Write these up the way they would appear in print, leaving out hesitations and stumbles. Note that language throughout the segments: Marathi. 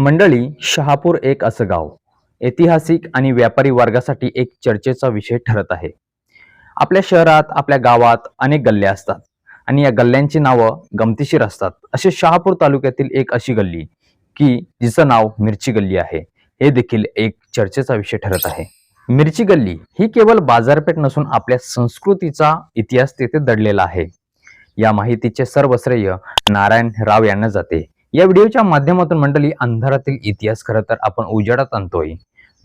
मंडळी, शहापूर एक असं गाव ऐतिहासिक आणि व्यापारी वर्गासाठी एक चर्चेचा विषय ठरत आहे. आपल्या शहरात, आपल्या गावात अनेक गल्ल्या असतात आणि या गल्ल्यांची नावं गमतीशीर असतात. असे शहापूर तालुक्यातील एक अशी गल्ली की जिचं नाव मिरची गल्ली आहे, हे देखील एक चर्चेचा विषय ठरत आहे. मिरची गल्ली ही केवळ बाजारपेठ नसून आपल्या संस्कृतीचा इतिहास तिथे दडलेला आहे. या माहितीचे सर्व श्रेय नारायण राव यांना जाते. या व्हिडिओच्या माध्यमातून मंडळी अंधारातील इतिहास खरं तर आपण उजेडात आणतोय.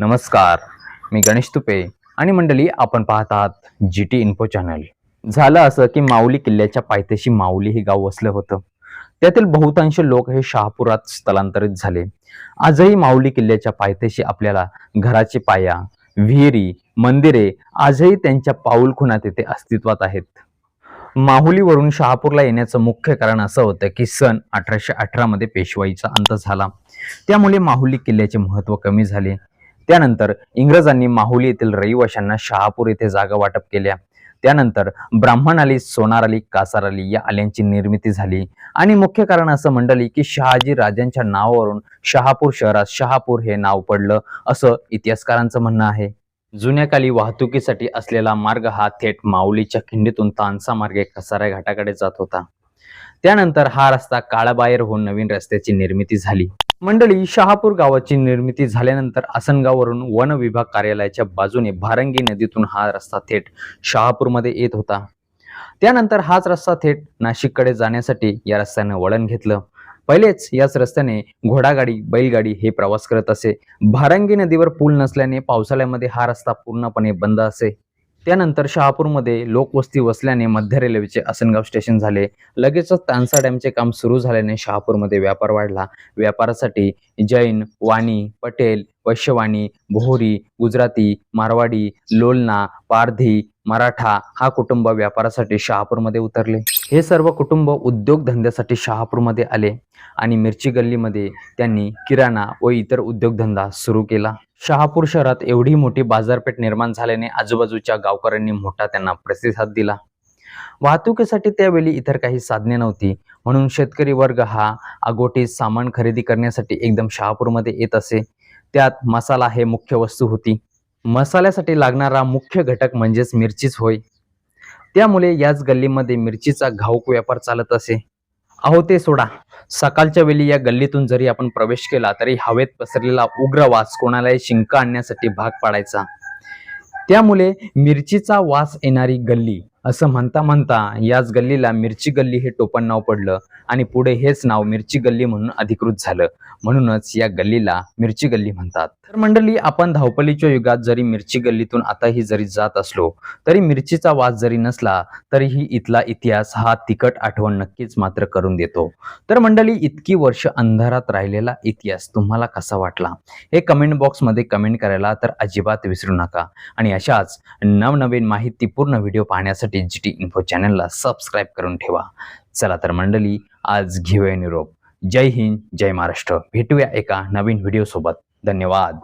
नमस्कार, मी गणेश तुपे आणि मंडळी आपण पाहत आहात GT इन्फो चॅनल. झालं असं की माऊली किल्ल्याच्या पायथ्याशी माऊली हे गाव वसलं होतं. त्यातील बहुतांश लोक हे शहापुरात स्थलांतरित झाले. आजही माऊली किल्ल्याच्या पायथ्याशी आपल्याला घराचे पाया, विहिरी, मंदिरे आजही त्यांच्या पाऊलखुणा तिथे अस्तित्वात आहेत. माहुलीवरून शहापूरला येण्याचं मुख्य कारण असं होतं की सन 1818 मध्ये पेशवाईचा अंत झाला. त्यामुळे माहुली किल्ल्याचे महत्त्व कमी झाले. त्यानंतर इंग्रजांनी माहुली येथील रहिवाशांना शहापूर येथे जागा वाटप केल्या. त्यानंतर ब्राह्मण आली, सोनार आली, कासार आली या आल्यांची निर्मिती झाली. आणि मुख्य कारण असं मंडळी की शहाजी राजांच्या नावावरून शहापूर शहरात शहापूर हे नाव पडलं असं इतिहासकारांचं म्हणणं आहे. जुन्या काली वाहतुकीसाठी असलेला मार्ग हा थेट माऊलीच्या खिंडीतून तानसा मार्गे कसारा घाटाकडे जात होता. त्यानंतर हा रस्ता काळाबाहेर होऊन नवीन रस्त्याची निर्मिती झाली. मंडळी, शहापूर गावाची निर्मिती झाल्यानंतर आसनगाववरून वन विभाग कार्यालयाच्या बाजूने भारंगी नदीतून हा रस्ता थेट शहापूरमध्ये येत होता. त्यानंतर हाच रस्ता थेट नाशिककडे जाण्यासाठी या रस्त्याने वळण घेतलं. पहिलेच याच रस्त्याने घोडागाडी, बैलगाडी हे प्रवास करत असे. भारंगी नदीवर पूल नसल्याने पावसाळ्यामध्ये हा रस्ता पूर्णपणे बंद असे. त्यानंतर शहापूरमध्ये लोकवस्ती वसल्याने मध्य रेल्वेचे आसनगाव स्टेशन झाले. लगेचच तानसा डॅमचे काम सुरू झाल्याने शहापूरमध्ये व्यापार वाढला. व्यापारासाठी जैन, वाणी, पटेल, वैश्यवाणी, बोहरी, गुजराती, मारवाडी, लोलना, पारधी, मराठा हा कुटुंब व्यापारासाठी शहापूरमध्ये उतरले. हे सर्व कुटुंब उद्योगधंद्यासाठी शहापूरमध्ये आले आणि मिरची गल्लीमध्ये त्यांनी किराणा व इतर उद्योगधंदा सुरू केला. शहापूर शहरात एवढी मोठी बाजारपेठ निर्माण झाल्याने आजूबाजूच्या गावकऱ्यांनी मोठा त्यांना प्रतिसाद दिला. वाहतुकीसाठी त्यावेळी इतर काही साधने नव्हती, म्हणून शेतकरी वर्ग हा आगोटी सामान खरेदी करण्यासाठी एकदम शहापूरमध्ये येत असे. त्यात मसाला हे मुख्य वस्तू होती. मसाल्यासाठी लागणारा मुख्य घटक म्हणजेच मिरचीच होय. त्यामुळे याच गल्लीमध्ये मिरचीचा घाऊक व्यापार चालत असे. अहो ते सोडा, सकाळच्या वेळी या गल्लीतून जरी आपण प्रवेश केला तरी हवेत पसरलेला उग्र वास कोणालाही शिंका आणण्यासाठी भाग पाडायचा. त्यामुळे मिरचीचा वास येणारी गल्ली असं म्हणता म्हणता याच गल्लीला मिरची गल्ली हे टोपण नाव पडलं आणि पुढे हेच नाव मिरची गल्ली म्हणून अधिकृत झालं. म्हणूनच या गल्लीला मिरची गल्ली म्हणतात. तर मंडळी, आपण धावपळीच्या युगात जरी मिरची गल्लीतून आताही जरी जात असलो तरी मिरचीचा वास जरी नसला तरीही इथला इतिहास हा तिखट आठवण नक्कीच मात्र करून देतो. तर मंडळी, इतकी वर्ष अंधारात राहिलेला इतिहास तुम्हाला कसा वाटला हे कमेंट बॉक्समध्ये कमेंट करायला तर अजिबात विसरू नका. आणि अशाच नवनवीन माहितीपूर्ण व्हिडिओ पाहण्यासाठी GT इन्फो चॅनलला सबस्क्राईब करून ठेवा. चला तर मंडळी, आज घेऊया निरोप. जय हिंद, जय महाराष्ट्र. भेटूया एका नवीन व्हिडिओ सोबत. धन्यवाद.